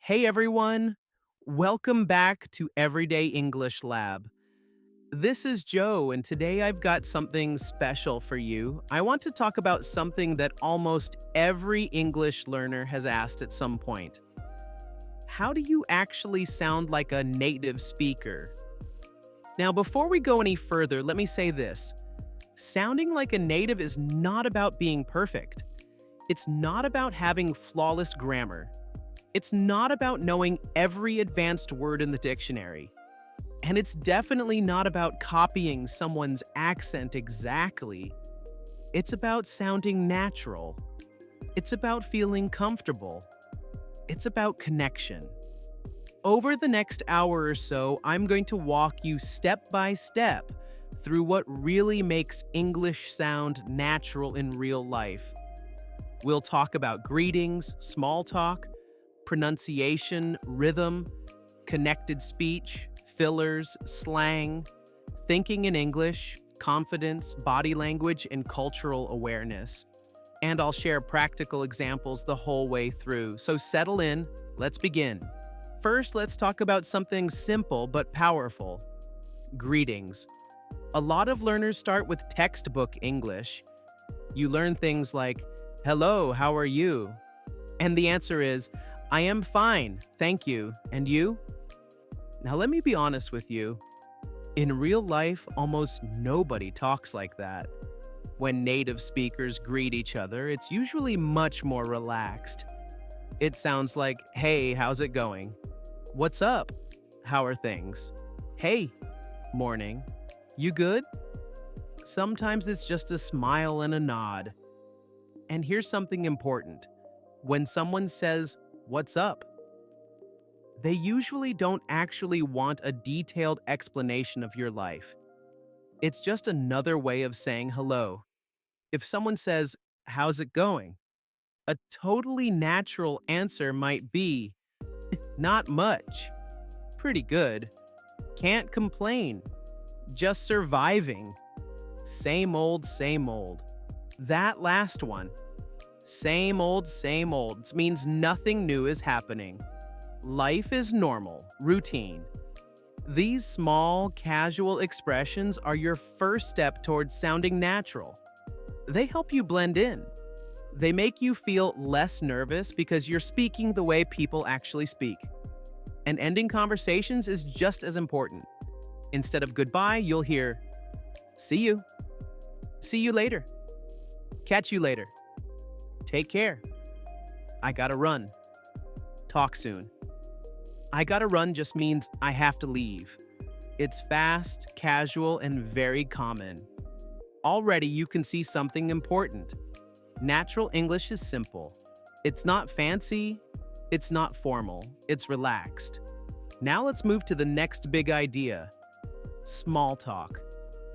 Hey everyone! Welcome back to Everyday English Lab. This is Joe, and today I've got something special for you. I want to talk about something that almost every English learner has asked at some point. How do you actually sound like a native speaker? Now, before we go any further, let me say this. Sounding like a native is not about being perfect. It's not about having flawless grammar. It's not about knowing every advanced word in the dictionary. And it's definitely not about copying someone's accent exactly. It's about sounding natural. It's about feeling comfortable. It's about connection. Over the next hour or so, I'm going to walk you step by step through what really makes English sound natural in real life. We'll talk about greetings, small talk, pronunciation, rhythm, connected speech, fillers, slang, thinking in English, confidence, body language, and cultural awareness. And I'll share practical examples the whole way through. So settle in, let's begin. First, let's talk about something simple but powerful. Greetings. A lot of learners start with textbook English. You learn things like, "Hello, how are you?" And the answer is, "I am fine, thank you. And you?" Now let me be honest with you. In real life, almost nobody talks like that. When native speakers greet each other, it's usually much more relaxed. It sounds like, "Hey, how's it going? What's up? How are things? Hey, morning. You good?" Sometimes it's just a smile and a nod. And here's something important. When someone says, "What's up?" they usually don't actually want a detailed explanation of your life. It's just another way of saying hello. If someone says, "How's it going?" a totally natural answer might be, "Not much. Pretty good. Can't complain. Just surviving. Same old, same old." That last one, same old, means nothing new is happening. Life is normal, routine. These small, casual expressions are your first step towards sounding natural. They help you blend in. They make you feel less nervous because you're speaking the way people actually speak. And ending conversations is just as important. Instead of goodbye, you'll hear, "See you. See you later. Catch you later. Take care. I gotta run. Talk soon." "I gotta run" just means I have to leave. It's fast, casual, and very common. Already you can see something important. Natural English is simple. It's not fancy, it's not formal, it's relaxed. Now let's move to the next big idea. Small talk.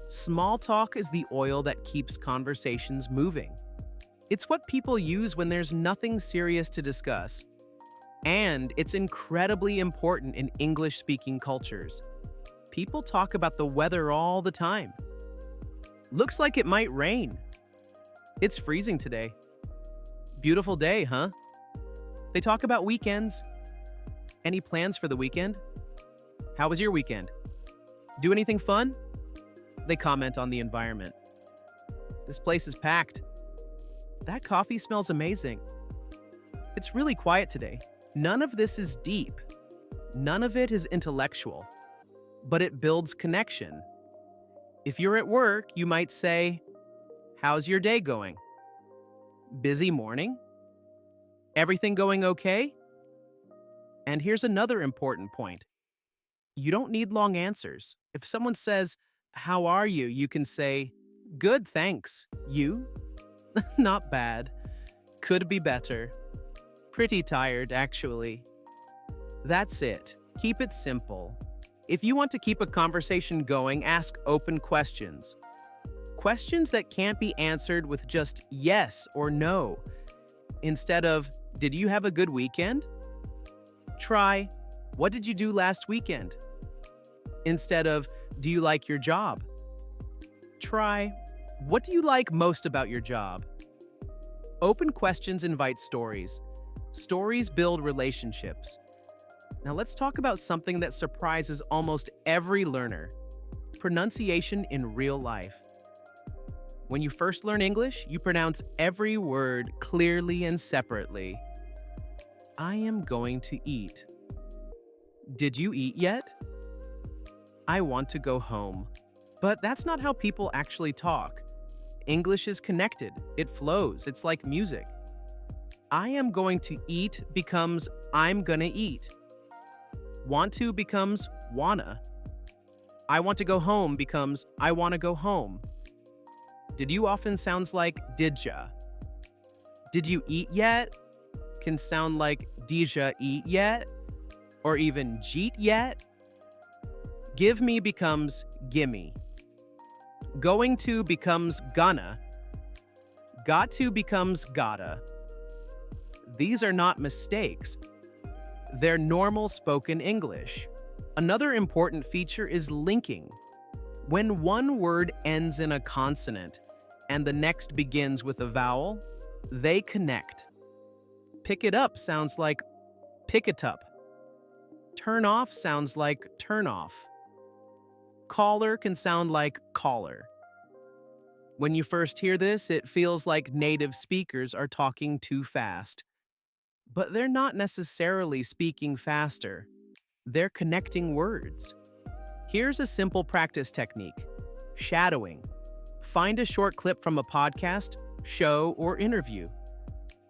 Small talk is the oil that keeps conversations moving. It's what people use when there's nothing serious to discuss. And it's incredibly important in English-speaking cultures. People talk about the weather all the time. "Looks like it might rain. It's freezing today. Beautiful day, huh?" They talk about weekends. "Any plans for the weekend? How was your weekend? Do anything fun?" They comment on the environment. "This place is packed. That coffee smells amazing. It's really quiet today." None of this is deep. None of it is intellectual. But it builds connection. If you're at work, you might say, "How's your day going? Busy morning? Everything going okay?" And here's another important point. You don't need long answers. If someone says, "How are you?" you can say, "Good, thanks. You?" "Not bad. Could be better. Pretty tired, actually." That's it. Keep it simple. If you want to keep a conversation going, ask open questions. Questions that can't be answered with just yes or no. Instead of, "Did you have a good weekend?" try, "What did you do last weekend?" Instead of, "Do you like your job?" try, "What do you like most about your job?" Open questions invite stories. Stories build relationships. Now let's talk about something that surprises almost every learner: pronunciation in real life. When you first learn English, you pronounce every word clearly and separately. I am going to eat. Did you eat yet? I want to go home. But that's not how people actually talk. English is connected. It flows. It's like music. I am going to eat becomes I'm gonna eat. Want to becomes wanna. I want to go home becomes I wanna go home. Did you often sounds like did ya. Did you eat yet can sound like did ya eat yet, or even jeet yet. Give me becomes gimme. Going to becomes gonna. Got to becomes gotta. These are not mistakes. They're normal spoken English. Another important feature is linking. When one word ends in a consonant and the next begins with a vowel, they connect. Pick it up sounds like pick it up. Turn off sounds like turn off. Caller can sound like caller. When you first hear this, it feels like native speakers are talking too fast. But they're not necessarily speaking faster. They're connecting words. Here's a simple practice technique: shadowing. Find a short clip from a podcast, show, or interview.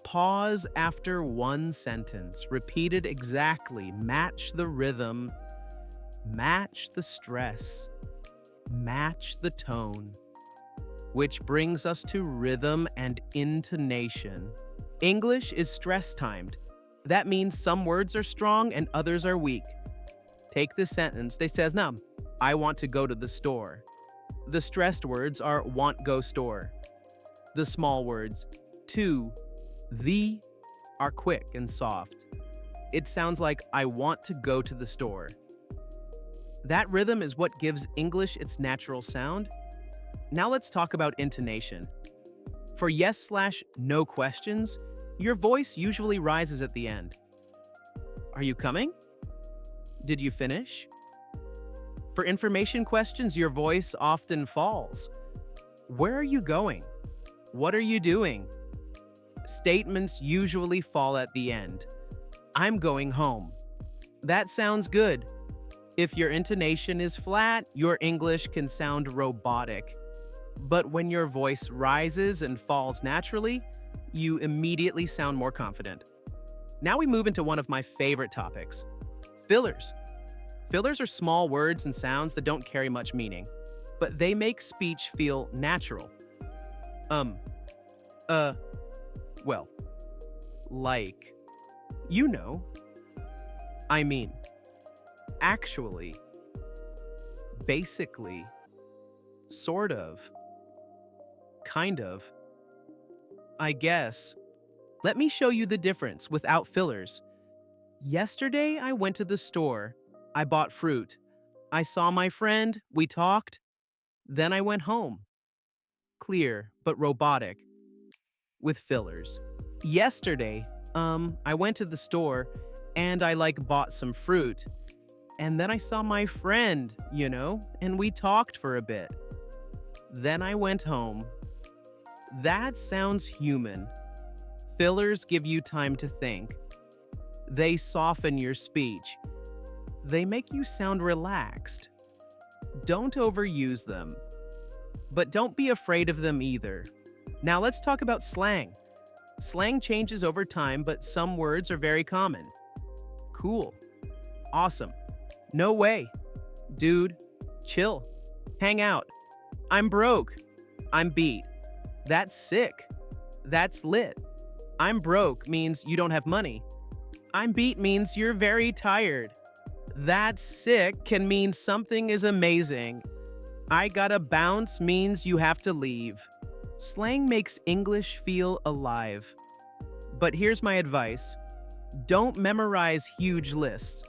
Pause after one sentence. Repeat it exactly. Match the rhythm. Match the stress. Match the tone. Which brings us to rhythm and intonation. English is stress-timed. That means some words are strong and others are weak. Take this sentence. They says, I want to go to the store. The stressed words are want go store. The small words, to, the, are quick and soft. It sounds like I want to go to the store. That rhythm is what gives English its natural sound. Now let's talk about intonation. For yes/no questions, your voice usually rises at the end. Are you coming? Did you finish? For information questions, your voice often falls. Where are you going? What are you doing? Statements usually fall at the end. I'm going home. That sounds good. If your intonation is flat, your English can sound robotic. But when your voice rises and falls naturally, you immediately sound more confident. Now we move into one of my favorite topics: fillers. Fillers are small words and sounds that don't carry much meaning, but they make speech feel natural. Well, like, you know, I mean, actually, basically, sort of, kind of, I guess. Let me show you the difference without fillers. Yesterday, I went to the store. I bought fruit. I saw my friend. We talked. Then I went home. Clear, but robotic. With fillers. Yesterday, I went to the store and I bought some fruit. And then I saw my friend, and we talked for a bit. Then I went home. That sounds human. Fillers give you time to think. They soften your speech. They make you sound relaxed. Don't overuse them. But don't be afraid of them either. Now let's talk about slang. Slang changes over time, but some words are very common. Cool. Awesome. No way. Dude. Chill. Hang out. I'm broke. I'm beat. That's sick. That's lit. I'm broke means you don't have money. I'm beat means you're very tired. That's sick can mean something is amazing. I gotta bounce means you have to leave. Slang makes English feel alive. But here's my advice. Don't memorize huge lists.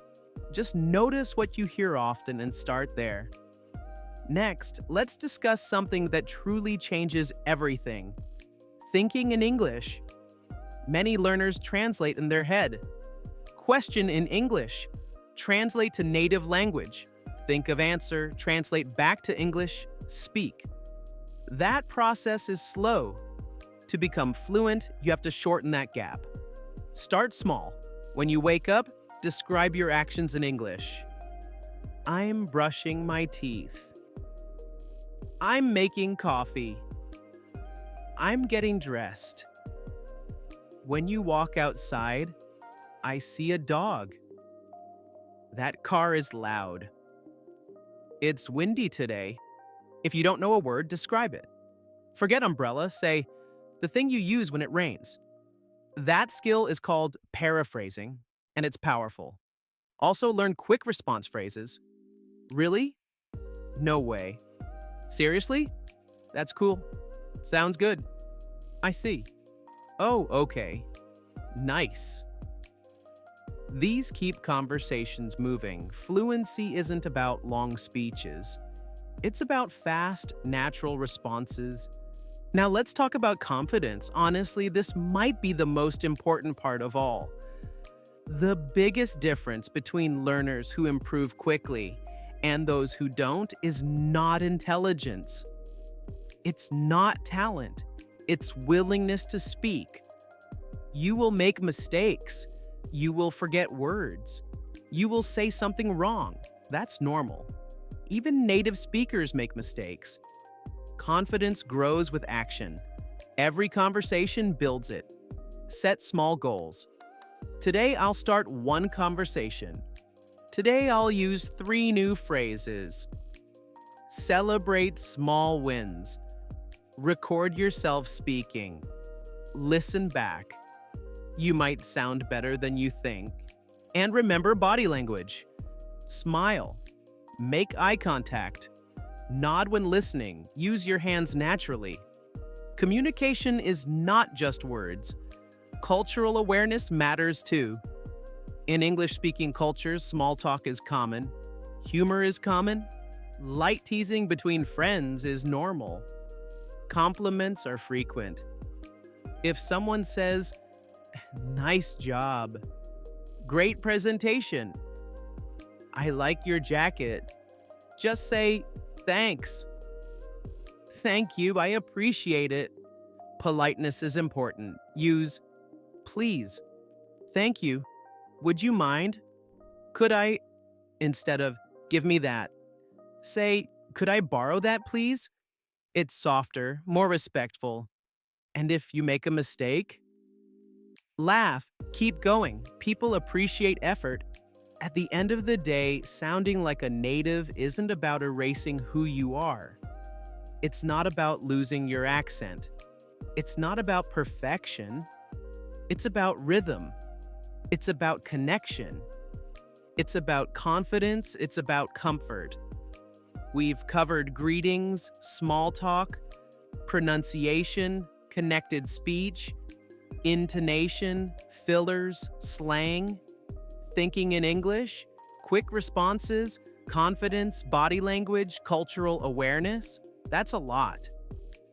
Just notice what you hear often and start there. Next, let's discuss something that truly changes everything: thinking in English. Many learners translate in their head. Question in English. Translate to native language. Think of answer, translate back to English, speak. That process is slow. To become fluent, you have to shorten that gap. Start small. When you wake up, describe your actions in English. I'm brushing my teeth. I'm making coffee. I'm getting dressed. When you walk outside, I see a dog. That car is loud. It's windy today. If you don't know a word, describe it. Forget umbrella, say, the thing you use when it rains. That skill is called paraphrasing, and it's powerful. Also, learn quick response phrases. Really? No way. Seriously? That's cool. Sounds good. I see. Oh, okay. Nice. These keep conversations moving. Fluency isn't about long speeches. It's about fast, natural responses. Now let's talk about confidence. Honestly, this might be the most important part of all. The biggest difference between learners who improve quickly and those who don't is not intelligence. It's not talent. It's willingness to speak. You will make mistakes. You will forget words. You will say something wrong. That's normal. Even native speakers make mistakes. Confidence grows with action. Every conversation builds it. Set small goals. Today, I'll start one conversation. Today, I'll use 3 new phrases. Celebrate small wins. Record yourself speaking. Listen back. You might sound better than you think. And remember body language. Smile. Make eye contact. Nod when listening. Use your hands naturally. Communication is not just words. Cultural awareness matters too. In English-speaking cultures, small talk is common. Humor is common. Light teasing between friends is normal. Compliments are frequent. If someone says, "Nice job," "Great presentation," "I like your jacket," just say, "Thanks." "Thank you, I appreciate it." Politeness is important. Use, "Please," "Thank you," "Would you mind," "Could I," instead of, "Give me that." Say, "Could I borrow that, please?" It's softer, more respectful. And if you make a mistake, laugh, keep going. People appreciate effort. At the end of the day, sounding like a native isn't about erasing who you are. It's not about losing your accent. It's not about perfection. It's about rhythm. It's about connection. It's about confidence. It's about comfort. We've covered greetings, small talk, pronunciation, connected speech, intonation, fillers, slang, thinking in English, quick responses, confidence, body language, cultural awareness. That's a lot.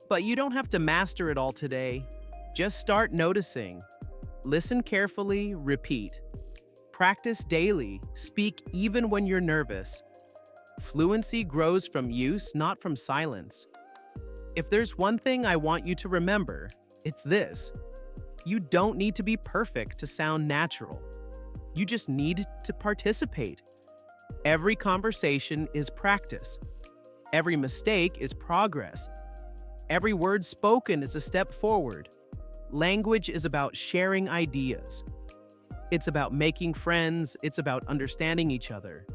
But you don't have to master it all today. Just start noticing. Listen carefully, repeat. Practice daily, speak even when you're nervous. Fluency grows from use, not from silence. If there's one thing I want you to remember, it's this. You don't need to be perfect to sound natural. You just need to participate. Every conversation is practice. Every mistake is progress. Every word spoken is a step forward. Language is about sharing ideas. It's about making friends. It's about understanding each other.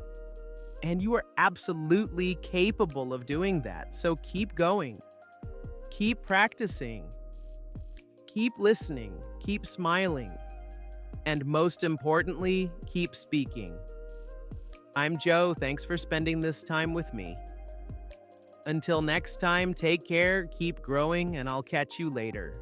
And you are absolutely capable of doing that. So keep going. Keep practicing. Keep listening. Keep smiling. And most importantly, keep speaking. I'm Joe. Thanks for spending this time with me. Until next time, take care, keep growing, and I'll catch you later.